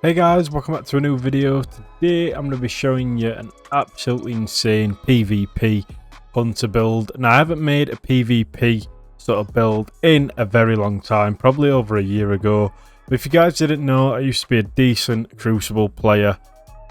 Hey guys, welcome back to a new video. Today I'm going to be showing you an absolutely insane PvP hunter build. Now I haven't made a PvP sort of build in a very long time, probably over a year ago. But if you guys didn't know, I used to be a decent Crucible player.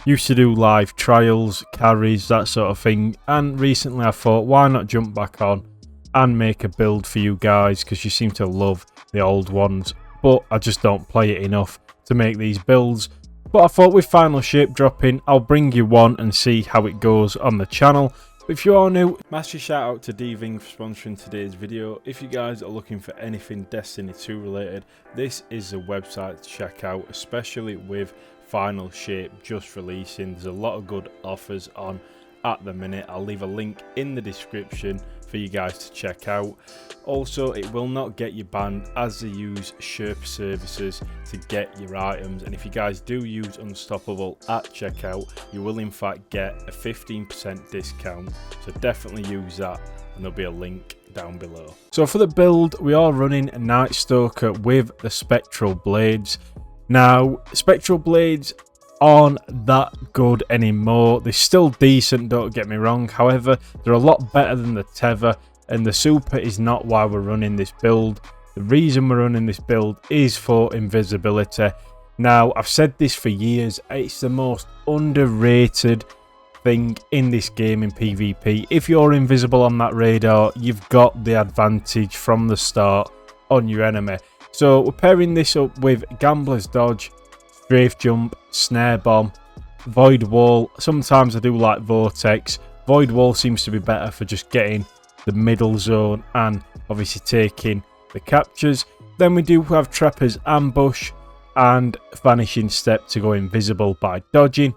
Used to do live trials, carries, that sort of thing. And recently I thought, why not jump back on and make a build for you guys, because you seem to love the old ones. But I just don't play it enough to make these builds. But I thought with final shape dropping, I'll bring you one and see how it goes on the channel. But if you are new, massive shout out to DVing for sponsoring today's video. If you guys are looking for anything Destiny 2 related, this is a website to check out, especially with final shape just releasing. There's a lot of good offers on at the minute. I'll leave a link in the description for you guys to check out. Also, it will not get you banned as they use Sherpa services to get your items, and if you guys do use Unstoppable at checkout, you will in fact get a 15% discount, so definitely use that, and there'll be a link down below. So for the build, we are running a Night Stalker with the Spectral Blades. Now, Spectral Blades aren't that good anymore. They're still decent, don't get me wrong. However, they're a lot better than the Tether, and the Super is not why we're running this build. The reason we're running this build is for invisibility. Now, I've said this for years, it's the most underrated thing in this game in PvP. If you're invisible on that radar, you've got the advantage from the start on your enemy. So we're pairing this up with Gambler's Dodge, Strafe Jump, Snare Bomb, Void Wall. Sometimes I do like Vortex. Void Wall seems to be better for just getting the middle zone and obviously taking the captures. Then we do have Trapper's Ambush and Vanishing Step to go invisible by dodging.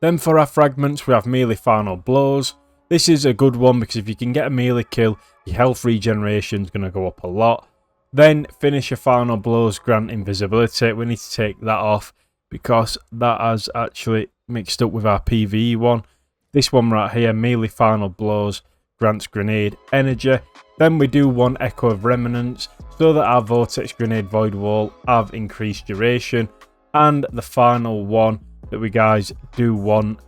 Then for our fragments, we have Melee Final Blows. This is a good one because if you can get a melee kill, your health regeneration is going to go up a lot. Then Finisher Final Blows grant invisibility. We need to take that off because that has actually mixed up with our PvE one. This one right here, Melee Final Blows, grants grenade energy. Then we do one Echo of Remnants so that our Vortex Grenade Void Wall have increased duration. And the final one that we guys do want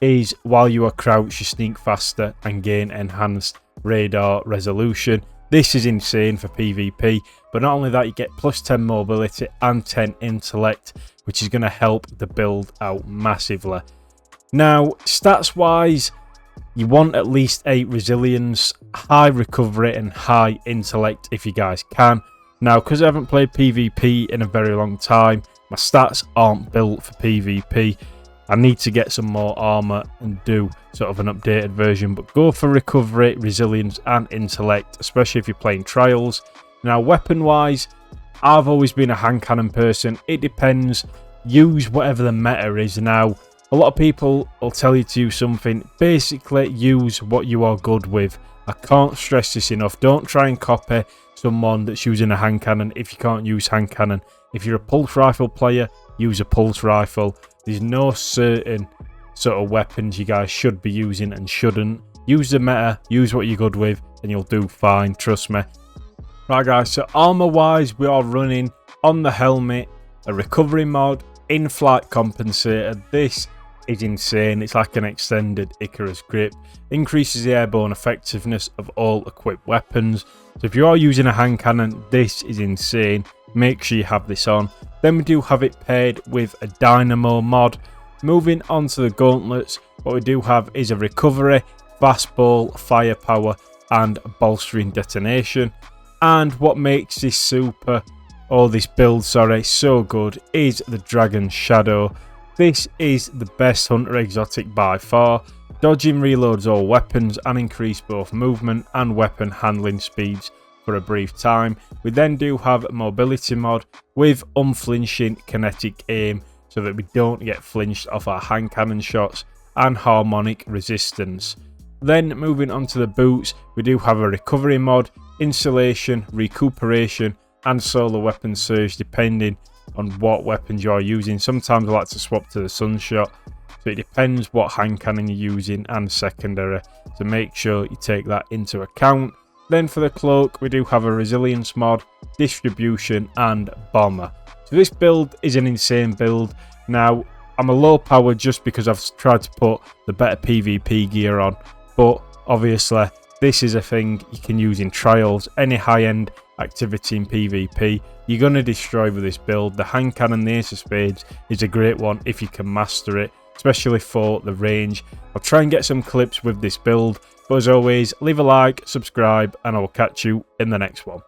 is while you are crouched, you sneak faster and gain enhanced radar resolution. This is insane for PvP, but not only that, you get plus 10 mobility and 10 intellect, which is going to help the build out massively. Now, stats wise, you want at least 8 resilience, high recovery and high intellect if you guys can. Now, because I haven't played PvP in a very long time, my stats aren't built for PvP. I need to get some more armor and do sort of an updated version, but go for recovery, resilience and intellect, especially if you're playing trials. Now, weapon wise, I've always been a hand cannon person. It depends. Use whatever the meta is. Now, a lot of people will tell you to use something. Basically, use what you are good with. I can't stress this enough. Don't try and copy someone that's using a hand cannon if you can't use hand cannon. If you're a pulse rifle player, use a pulse rifle. There's no certain sort of weapons you guys should be using and shouldn't. Use the meta, use what you're good with, and you'll do fine, trust me. Right guys, so armor wise, we are running on the helmet, a recovery mod, in-flight compensator. This is insane. It's like an extended Icarus grip. Increases the airborne effectiveness of all equipped weapons. So if you are using a hand cannon, this is insane. Make sure you have this on. Then we do have it paired with a dynamo mod. Moving on to the gauntlets, what we do have is a recovery, fastball, firepower and bolstering detonation. And what makes this super, or this build sorry, so good is the Dragon's Shadow. This is the best hunter exotic by far. Dodging reloads all weapons and increase both movement and weapon handling speeds for a brief time. We then do have a mobility mod with unflinching kinetic aim so that we don't get flinched off our hand cannon shots, and harmonic resistance. Then moving on to the boots, we do have a recovery mod, insulation, recuperation and solar weapon surge depending on what weapons you are using. Sometimes I like to swap to the sunshot, so it depends what hand cannon you're using and secondary, so make sure you take that into account. Then for the cloak, we do have a resilience mod, distribution and bomber. So this build is an insane build. Now, I'm a low power just because I've tried to put the better PvP gear on, but obviously this is a thing you can use in trials, any high-end activity in PvP. You're going to destroy with this build. The hand cannon, the Ace of Spades, is a great one if you can master it, especially for the range. I'll try and get some clips with this build, but as always, leave a like, subscribe, and I will catch you in the next one.